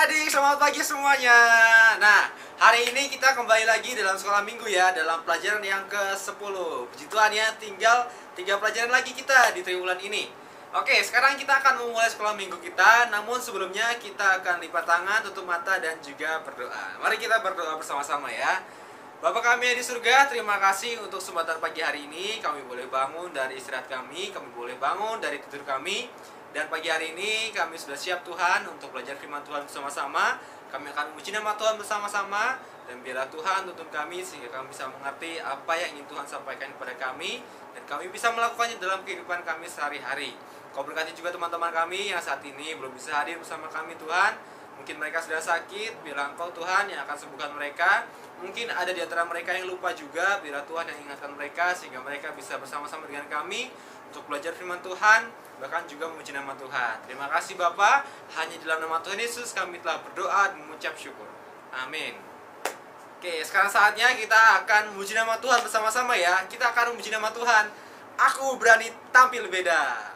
adik-adik, selamat pagi semuanya. Nah, hari ini kita kembali lagi dalam sekolah minggu ya, dalam pelajaran yang ke-10. Puji Tuhan ya, tinggal 3 pelajaran lagi kita di triwulan ini. Oke, sekarang kita akan memulai sekolah minggu kita. Namun sebelumnya kita akan lipat tangan, tutup mata, dan juga berdoa. Mari kita berdoa bersama-sama ya. Bapa kami yang di surga, terima kasih untuk kesempatan pagi hari ini. Kami boleh bangun dari istirahat kami boleh bangun dari tidur kami. Dan pagi hari ini kami sudah siap Tuhan untuk belajar firman Tuhan bersama-sama. Kami akan memuji nama Tuhan bersama-sama. Dan biarlah Tuhan tuntun kami sehingga kami bisa mengerti apa yang ingin Tuhan sampaikan kepada kami. Dan kami bisa melakukannya dalam kehidupan kami sehari-hari. Kau berkati juga teman-teman kami yang saat ini belum bisa hadir bersama kami Tuhan. Mungkin mereka sudah sakit, biarlah Engkau Tuhan yang akan sembuhkan mereka. Mungkin ada di antara mereka yang lupa juga, biarlah Tuhan yang ingatkan mereka sehingga mereka bisa bersama-sama dengan kami untuk belajar firman Tuhan, bahkan juga memuji nama Tuhan. Terima kasih Bapa, hanya dalam nama Tuhan Yesus kami telah berdoa dan mengucap syukur. Amin. Oke, sekarang saatnya kita akan memuji nama Tuhan bersama-sama ya. Kita akan memuji nama Tuhan. Aku berani tampil beda.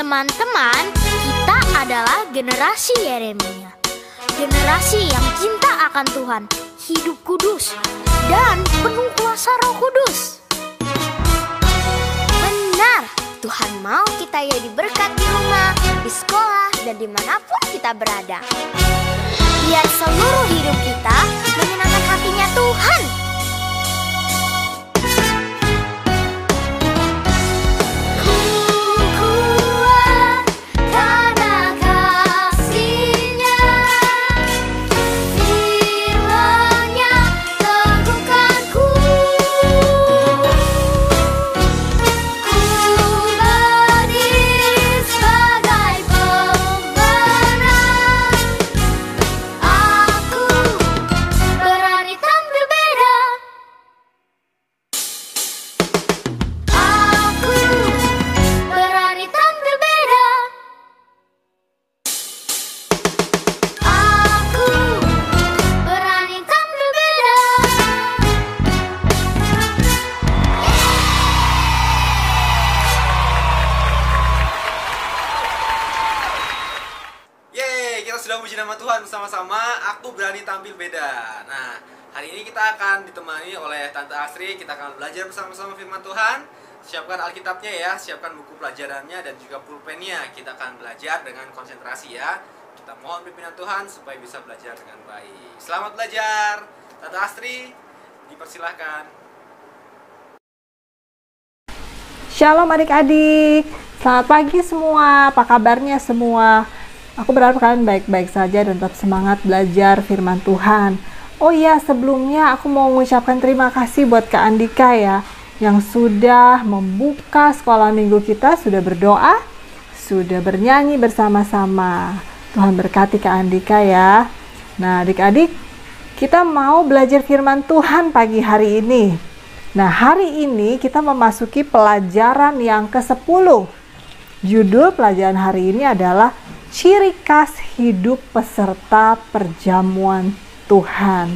Teman-teman, kita adalah generasi Yeremia. Generasi yang cinta akan Tuhan, hidup kudus, dan penuh kuasa Roh Kudus. Benar, Tuhan mau kita jadi berkat di rumah, di sekolah, dan dimanapun kita berada. Biar seluruh hidup kita menyenangkan hatinya Tuhan. Sudah puji nama Tuhan bersama-sama. Aku berani tampil beda. Nah, hari ini kita akan ditemani oleh Tante Astri. Kita akan belajar bersama-sama firman Tuhan. Siapkan Alkitabnya ya, siapkan buku pelajarannya dan juga pulpennya. Kita akan belajar dengan konsentrasi ya. Kita mohon pimpinan Tuhan supaya bisa belajar dengan baik. Selamat belajar. Tante Astri, dipersilahkan. Shalom adik-adik. Selamat pagi semua. Apa kabarnya semua? Aku berharap kalian baik-baik saja dan tetap semangat belajar firman Tuhan. Oh iya, sebelumnya aku mau mengucapkan terima kasih buat Kak Andika ya, yang sudah membuka sekolah minggu kita, sudah berdoa, sudah bernyanyi bersama-sama. Tuhan berkati Kak Andika ya. Nah adik-adik, kita mau belajar firman Tuhan pagi hari ini. Nah hari ini kita memasuki pelajaran yang ke-10. Judul pelajaran hari ini adalah ciri khas hidup peserta perjamuan Tuhan.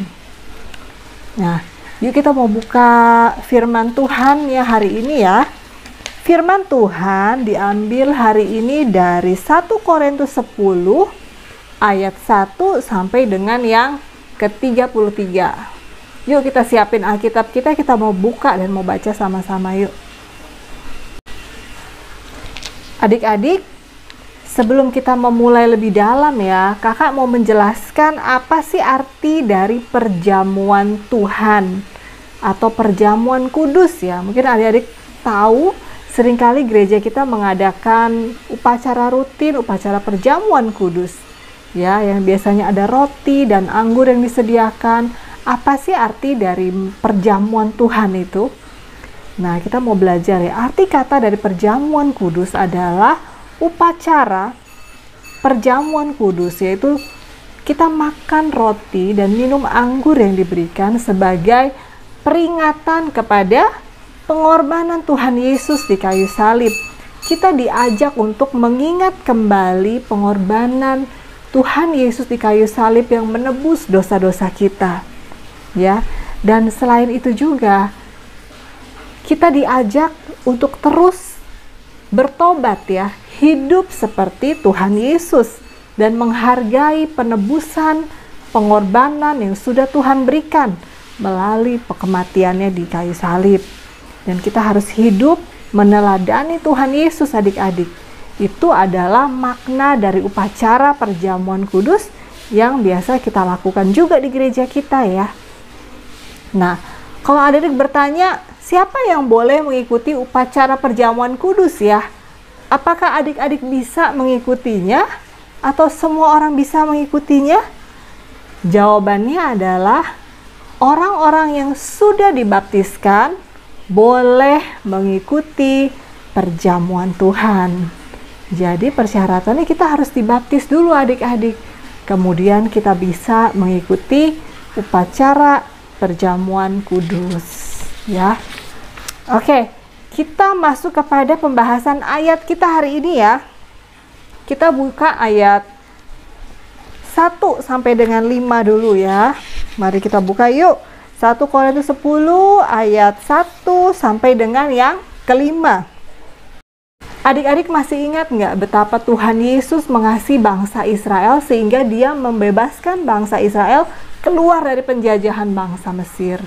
Nah, yuk kita mau buka firman Tuhan ya hari ini ya. Firman Tuhan diambil hari ini dari 1 Korintus 10 ayat 1 sampai dengan yang ke-33. Yuk kita siapin Alkitab kita mau buka dan mau baca sama-sama yuk. Adik-adik, sebelum kita memulai lebih dalam ya, kakak mau menjelaskan apa sih arti dari perjamuan Tuhan atau perjamuan kudus ya. Mungkin adik-adik tahu, seringkali gereja kita mengadakan upacara rutin, upacara perjamuan kudus. Ya, yang biasanya ada roti dan anggur yang disediakan. Apa sih arti dari perjamuan Tuhan itu? Nah, kita mau belajar ya. Arti kata dari perjamuan kudus adalah upacara perjamuan kudus, yaitu kita makan roti dan minum anggur yang diberikan sebagai peringatan kepada pengorbanan Tuhan Yesus di kayu salib. Kita diajak untuk mengingat kembali pengorbanan Tuhan Yesus di kayu salib yang menebus dosa-dosa kita. Ya, dan selain itu juga kita diajak untuk terus bertobat ya, hidup seperti Tuhan Yesus dan menghargai penebusan, pengorbanan yang sudah Tuhan berikan melalui kematiannya di kayu salib. Dan kita harus hidup meneladani Tuhan Yesus adik-adik. Itu adalah makna dari upacara perjamuan kudus yang biasa kita lakukan juga di gereja kita ya. Nah, kalau adik-adik bertanya, siapa yang boleh mengikuti upacara perjamuan kudus ya? Apakah adik-adik bisa mengikutinya atau semua orang bisa mengikutinya? Jawabannya adalah orang-orang yang sudah dibaptiskan boleh mengikuti perjamuan Tuhan. Jadi persyaratannya kita harus dibaptis dulu adik-adik. Kemudian kita bisa mengikuti upacara perjamuan kudus ya. Oke, kita masuk kepada pembahasan ayat kita hari ini ya. Kita buka ayat 1 sampai dengan 5 dulu ya. Mari kita buka yuk. 1 Korintus 10 ayat 1 sampai dengan yang ke-5. Adik-adik masih ingat nggak betapa Tuhan Yesus mengasihi bangsa Israel sehingga dia membebaskan bangsa Israel keluar dari penjajahan bangsa Mesir.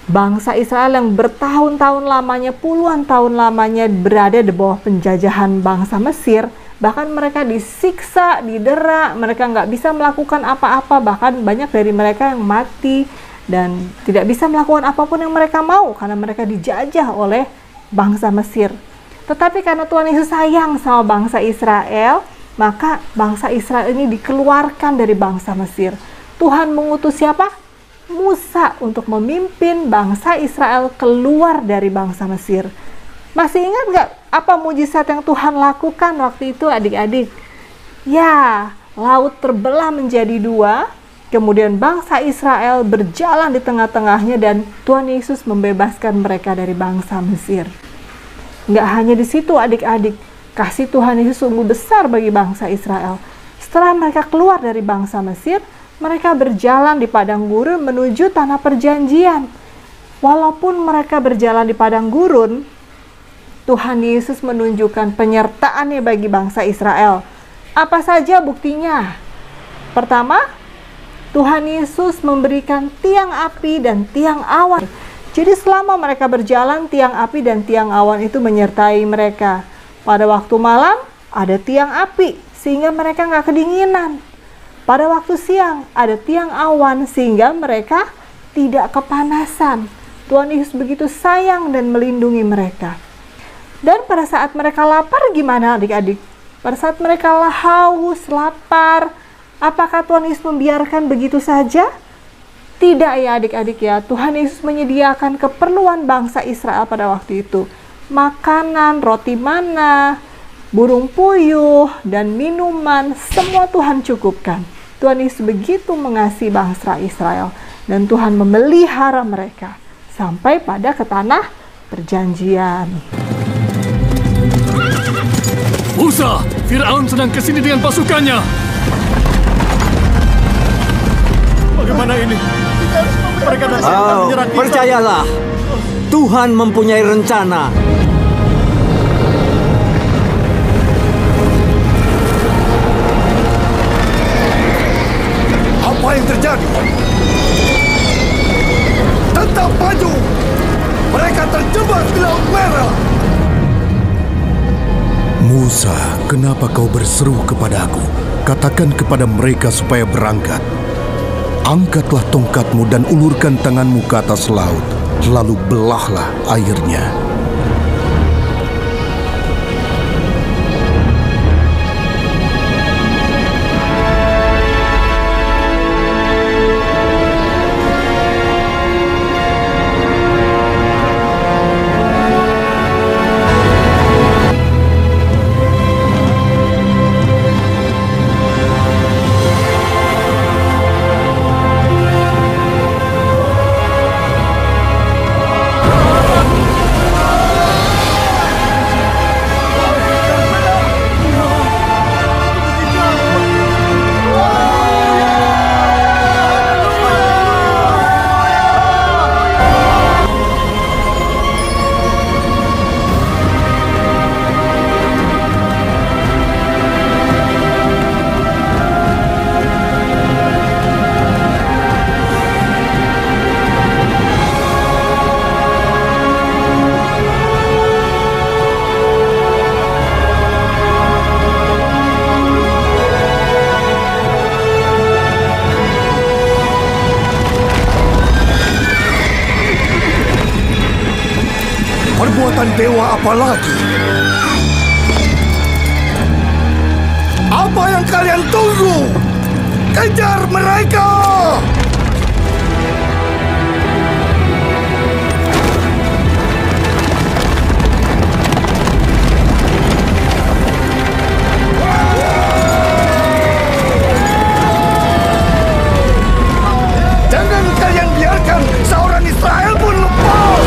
Bangsa Israel yang bertahun-tahun lamanya, puluhan tahun lamanya berada di bawah penjajahan bangsa Mesir, bahkan mereka disiksa, didera, mereka nggak bisa melakukan apa-apa, bahkan banyak dari mereka yang mati dan tidak bisa melakukan apapun yang mereka mau karena mereka dijajah oleh bangsa Mesir. Tetapi karena Tuhan Yesus sayang sama bangsa Israel, maka bangsa Israel ini dikeluarkan dari bangsa Mesir. Tuhan mengutus siapa? Musa untuk memimpin bangsa Israel keluar dari bangsa Mesir. Masih ingat nggak apa mujizat yang Tuhan lakukan waktu itu adik-adik? Ya, laut terbelah menjadi 2, kemudian bangsa Israel berjalan di tengah-tengahnya dan Tuhan Yesus membebaskan mereka dari bangsa Mesir. Nggak hanya di situ adik-adik, kasih Tuhan Yesus sungguh besar bagi bangsa Israel. Setelah mereka keluar dari bangsa Mesir, mereka berjalan di padang gurun menuju tanah perjanjian. Walaupun mereka berjalan di padang gurun, Tuhan Yesus menunjukkan penyertaan-Nya bagi bangsa Israel. Apa saja buktinya? Pertama, Tuhan Yesus memberikan tiang api dan tiang awan. Jadi selama mereka berjalan, tiang api dan tiang awan itu menyertai mereka. Pada waktu malam, ada tiang api sehingga mereka nggak kedinginan. Pada waktu siang, ada tiang awan sehingga mereka tidak kepanasan. Tuhan Yesus begitu sayang dan melindungi mereka. Dan pada saat mereka lapar gimana adik-adik? Pada saat mereka haus, lapar, Apakah Tuhan Yesus membiarkan begitu saja? Tidak ya adik-adik ya. Tuhan Yesus menyediakan keperluan bangsa Israel pada waktu itu. Makanan, roti mana, burung puyuh, dan minuman, semua Tuhan cukupkan. Tuhan Yesus begitu mengasihi bangsa Israel. Dan Tuhan memelihara mereka sampai pada ke tanah perjanjian. Musa, Firaun sedang kesini dengan pasukannya. Bagaimana ini? Mereka datang menyerang kita. Percayalah, Tuhan mempunyai rencana. Apa yang terjadi? Tetap maju! Mereka terjebak di Laut Merah! Musa, kenapa kau berseru kepadaku? Katakan kepada mereka supaya berangkat. Angkatlah tongkatmu dan ulurkan tanganmu ke atas laut, lalu belahlah airnya. Perbuatan dewa apa lagi? Apa yang kalian tunggu? Kejar mereka! Jangan kalian biarkan seorang Israel pun lepas!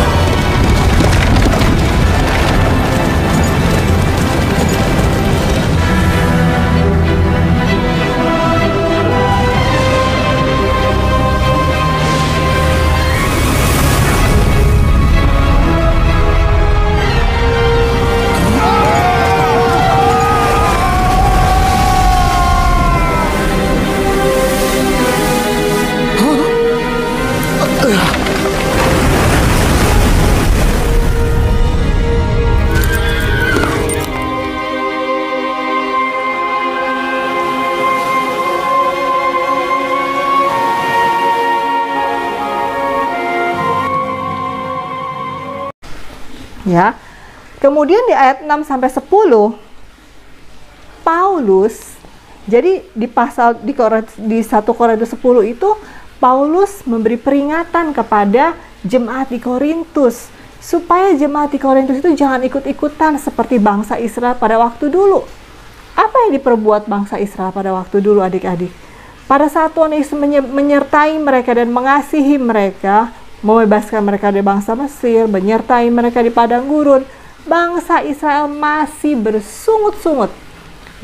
Ya. Kemudian di ayat 6 sampai 10 Paulus, jadi di di 1 Korintus 10 itu Paulus memberi peringatan kepada jemaat di Korintus supaya jemaat di Korintus itu jangan ikut-ikutan seperti bangsa Israel pada waktu dulu. Apa yang diperbuat bangsa Israel pada waktu dulu adik-adik? Pada saat Tuhan Yesus menyertai mereka dan mengasihi mereka, membebaskan mereka dari bangsa Mesir, menyertai mereka di padang gurun, bangsa Israel masih bersungut-sungut.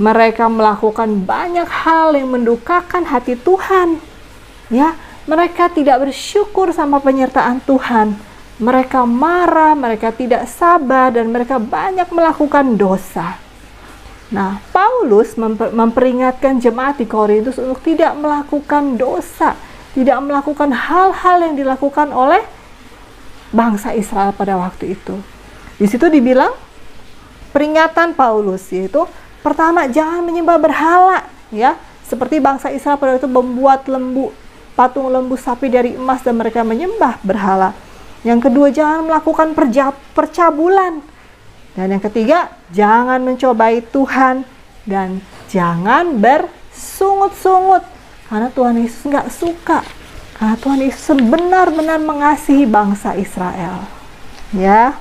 Mereka melakukan banyak hal yang mendukakan hati Tuhan. Ya, mereka tidak bersyukur sama penyertaan Tuhan. Mereka marah, mereka tidak sabar, dan mereka banyak melakukan dosa. Nah, Paulus memperingatkan jemaat di Korintus untuk tidak melakukan dosa, tidak melakukan hal-hal yang dilakukan oleh bangsa Israel pada waktu itu. Di situ dibilang peringatan Paulus, yaitu pertama, jangan menyembah berhala, ya, seperti bangsa Israel pada waktu itu membuat patung lembu sapi dari emas dan mereka menyembah berhala. Yang kedua, jangan melakukan percabulan. Dan yang ketiga, jangan mencobai Tuhan dan jangan bersungut-sungut karena Tuhan Yesus nggak suka, karena Tuhan Yesus benar-benar mengasihi bangsa Israel. Ya.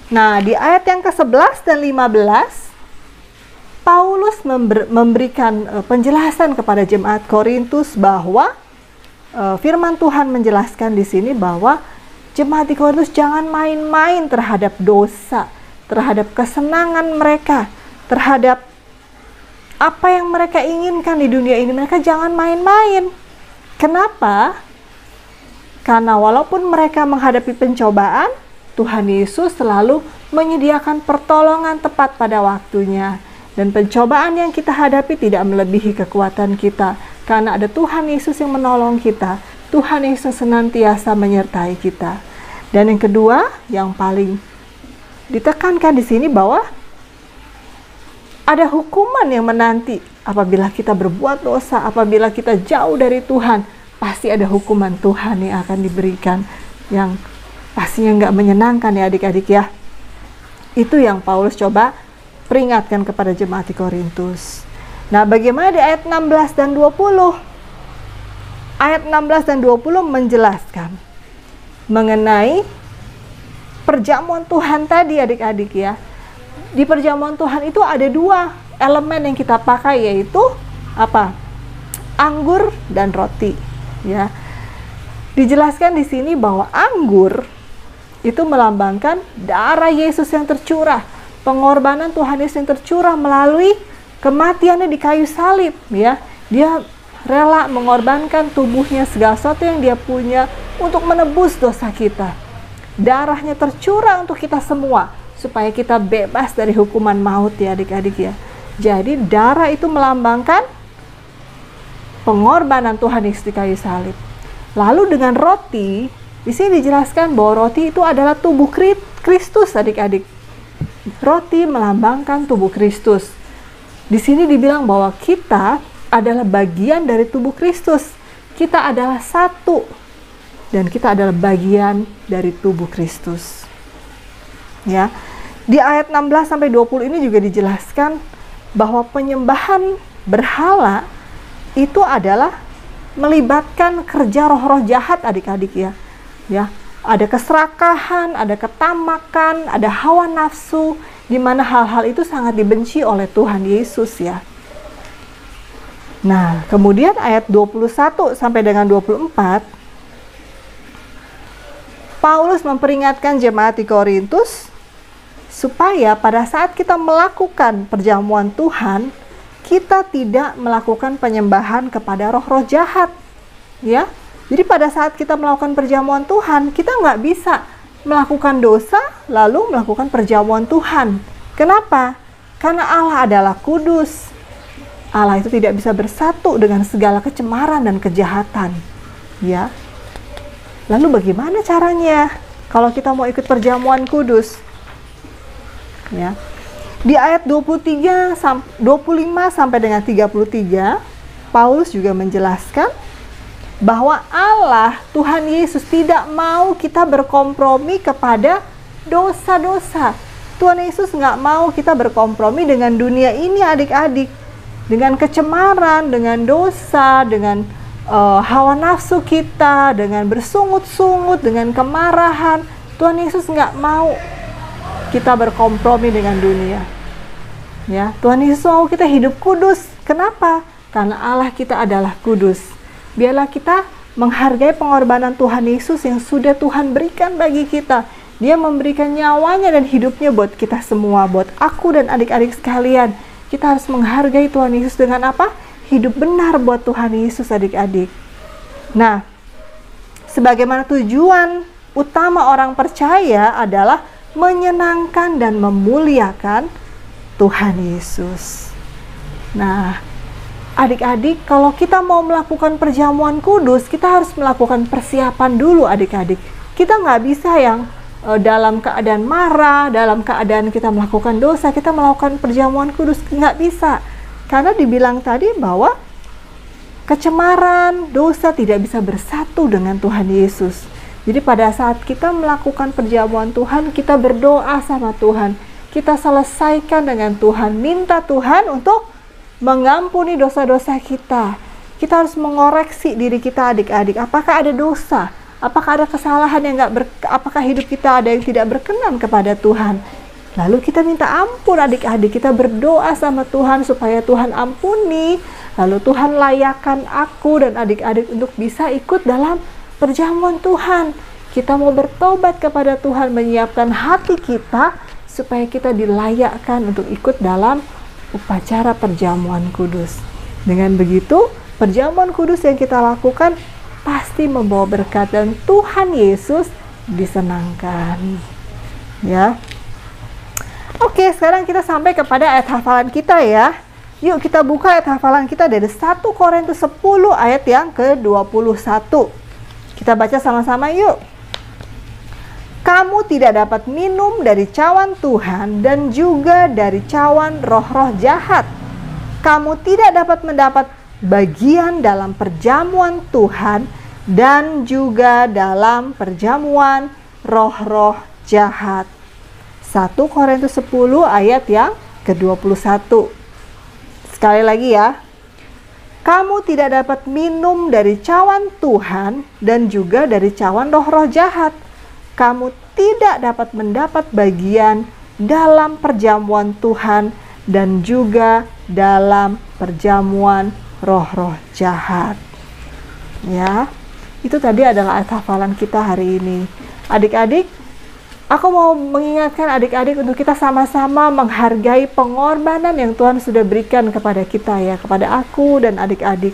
Nah, di ayat yang ke-11 dan 15, Paulus memberikan penjelasan kepada jemaat Korintus bahwa firman Tuhan menjelaskan di sini bahwa jemaat di Korintus jangan main-main terhadap dosa, terhadap kesenangan mereka, terhadap apa yang mereka inginkan di dunia ini. Mereka jangan main-main. Kenapa? Karena walaupun mereka menghadapi pencobaan, Tuhan Yesus selalu menyediakan pertolongan tepat pada waktunya. Dan pencobaan yang kita hadapi tidak melebihi kekuatan kita. Karena ada Tuhan Yesus yang menolong kita. Tuhan Yesus senantiasa menyertai kita. Dan yang kedua, yang paling ditekankan di sini bahwa ada hukuman yang menanti apabila kita berbuat dosa, apabila kita jauh dari Tuhan. Pasti ada hukuman Tuhan yang akan diberikan, yang pastinya nggak menyenangkan ya adik-adik ya. Itu yang Paulus coba peringatkan kepada jemaat di Korintus. Nah, bagaimana di ayat 16 dan 20? Ayat 16 dan 20 menjelaskan mengenai perjamuan Tuhan tadi adik-adik ya. Di perjamuan Tuhan itu ada dua elemen yang kita pakai, yaitu apa? Anggur dan roti ya. Dijelaskan di sini bahwa anggur itu melambangkan darah Yesus yang tercurah, pengorbanan Tuhan Yesus yang tercurah melalui kematiannya di kayu salib ya. Dia rela mengorbankan tubuhnya, segala sesuatu yang dia punya untuk menebus dosa kita. Darahnya tercurah untuk kita semua supaya kita bebas dari hukuman maut ya adik-adik ya. Jadi darah itu melambangkan pengorbanan Tuhan Yesus di kayu salib. Lalu dengan roti, di sini dijelaskan bahwa roti itu adalah tubuh Kristus adik-adik. Roti melambangkan tubuh Kristus. Di sini dibilang bahwa kita adalah bagian dari tubuh Kristus. Kita adalah satu dan kita adalah bagian dari tubuh Kristus. Ya. Di ayat 16 sampai 20 ini juga dijelaskan bahwa penyembahan berhala itu adalah melibatkan kerja roh-roh jahat adik-adik ya. Ya, ada keserakahan, ada ketamakan, ada hawa nafsu, di mana hal-hal itu sangat dibenci oleh Tuhan Yesus ya. Nah, kemudian ayat 21 sampai dengan 24, Paulus memperingatkan jemaat di Korintus supaya pada saat kita melakukan perjamuan Tuhan, kita tidak melakukan penyembahan kepada roh-roh jahat ya. Jadi pada saat kita melakukan perjamuan Tuhan, kita nggak bisa melakukan dosa lalu melakukan perjamuan Tuhan. Kenapa? Karena Allah adalah kudus. Allah itu tidak bisa bersatu dengan segala kecemaran dan kejahatan ya. Lalu bagaimana caranya kalau kita mau ikut perjamuan kudus ya? Di ayat 25 sampai dengan 33, Paulus juga menjelaskan bahwa Allah, Tuhan Yesus tidak mau kita berkompromi kepada dosa-dosa. Tuhan Yesus nggak mau kita berkompromi dengan dunia ini adik-adik. Dengan kecemaran, dengan dosa, dengan hawa nafsu kita, dengan bersungut-sungut, dengan kemarahan. Tuhan Yesus nggak mau kita berkompromi dengan dunia. Ya, Tuhan Yesus mau kita hidup kudus. Kenapa? Karena Allah kita adalah kudus. Biarlah kita menghargai pengorbanan Tuhan Yesus yang sudah Tuhan berikan bagi kita. Dia memberikan nyawanya dan hidupnya buat kita semua, buat aku dan adik-adik sekalian. Kita harus menghargai Tuhan Yesus dengan apa? Hidup benar buat Tuhan Yesus adik-adik. Nah, sebagaimana tujuan utama orang percaya adalah menyenangkan dan memuliakan Tuhan Yesus. Nah, adik-adik, kalau kita mau melakukan perjamuan kudus, kita harus melakukan persiapan dulu adik-adik. Kita nggak bisa yang dalam keadaan marah, dalam keadaan kita melakukan dosa, kita melakukan perjamuan kudus. Nggak bisa. Karena dibilang tadi bahwa kecemaran, dosa tidak bisa bersatu dengan Tuhan Yesus. Jadi pada saat kita melakukan perjamuan Tuhan, kita berdoa sama Tuhan. Kita selesaikan dengan Tuhan, minta Tuhan untuk mengampuni dosa-dosa kita. Kita harus mengoreksi diri kita adik-adik. Apakah ada dosa? Apakah ada kesalahan yang apakah hidup kita ada yang tidak berkenan kepada Tuhan? Lalu kita minta ampun adik-adik. Kita berdoa sama Tuhan supaya Tuhan ampuni. Lalu Tuhan layakkan aku dan adik-adik untuk bisa ikut dalam perjamuan Tuhan. Kita mau bertobat kepada Tuhan, menyiapkan hati kita supaya kita dilayakkan untuk ikut dalam upacara perjamuan kudus. Dengan begitu, perjamuan kudus yang kita lakukan pasti membawa berkat dan Tuhan Yesus disenangkan. Ya. Oke, sekarang kita sampai kepada ayat hafalan kita ya. Yuk kita buka ayat hafalan kita dari 1 Korintus 10 ayat yang ke-21. Kita baca sama-sama yuk. Kamu tidak dapat minum dari cawan Tuhan dan juga dari cawan roh-roh jahat. Kamu tidak dapat mendapat bagian dalam perjamuan Tuhan dan juga dalam perjamuan roh-roh jahat. 1 Korintus 10 ayat yang ke-21. Sekali lagi ya. Kamu tidak dapat minum dari cawan Tuhan dan juga dari cawan roh-roh jahat. Kamu tidak dapat mendapat bagian dalam perjamuan Tuhan dan juga dalam perjamuan roh-roh jahat. Ya, itu tadi adalah ayat hafalan kita hari ini. Adik-adik, aku mau mengingatkan adik-adik untuk kita sama-sama menghargai pengorbanan yang Tuhan sudah berikan kepada kita ya, kepada aku dan adik-adik.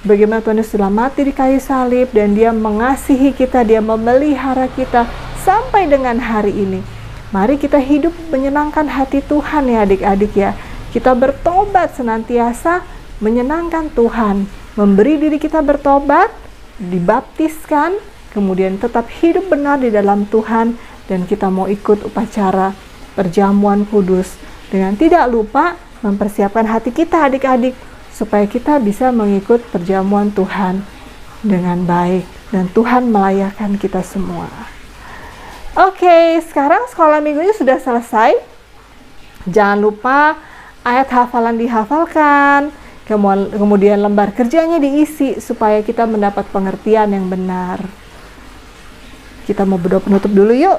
Bagaimana Tuhan Yesus sudah mati di kayu salib dan Dia mengasihi kita, Dia memelihara kita sampai dengan hari ini. Mari kita hidup menyenangkan hati Tuhan ya adik-adik ya. Kita bertobat senantiasa menyenangkan Tuhan, memberi diri kita bertobat, dibaptiskan, kemudian tetap hidup benar di dalam Tuhan, dan kita mau ikut upacara perjamuan kudus dengan tidak lupa mempersiapkan hati kita adik-adik supaya kita bisa mengikut perjamuan Tuhan dengan baik dan Tuhan melayakkan kita semua. Oke, sekarang sekolah minggunya sudah selesai. Jangan lupa ayat hafalan dihafalkan, kemudian lembar kerjanya diisi supaya kita mendapat pengertian yang benar. Kita mau berdoa penutup dulu yuk.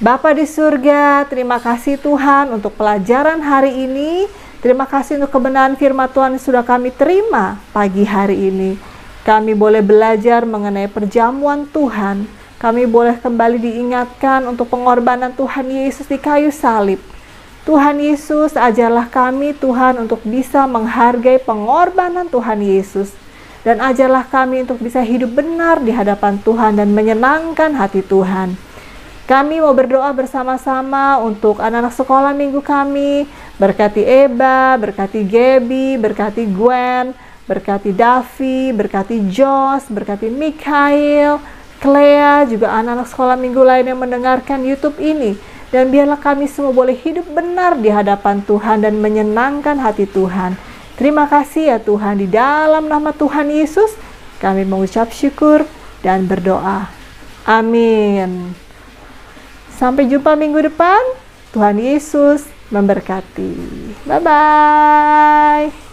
Bapa di surga, terima kasih Tuhan untuk pelajaran hari ini. Terima kasih untuk kebenaran firman Tuhan yang sudah kami terima pagi hari ini. Kami boleh belajar mengenai perjamuan Tuhan. Kami boleh kembali diingatkan untuk pengorbanan Tuhan Yesus di kayu salib. Tuhan Yesus, ajarlah kami Tuhan untuk bisa menghargai pengorbanan Tuhan Yesus. Dan ajarlah kami untuk bisa hidup benar di hadapan Tuhan dan menyenangkan hati Tuhan. Kami mau berdoa bersama-sama untuk anak-anak sekolah minggu kami. Berkati Eba, berkati Gaby, berkati Gwen, berkati Davi, berkati Jos, berkati Mikhail, Clea, juga anak-anak sekolah minggu lain yang mendengarkan YouTube ini. Dan biarlah kami semua boleh hidup benar di hadapan Tuhan dan menyenangkan hati Tuhan. Terima kasih ya Tuhan, di dalam nama Tuhan Yesus kami mengucap syukur dan berdoa. Amin. Sampai jumpa minggu depan. Tuhan Yesus memberkati. Bye-bye.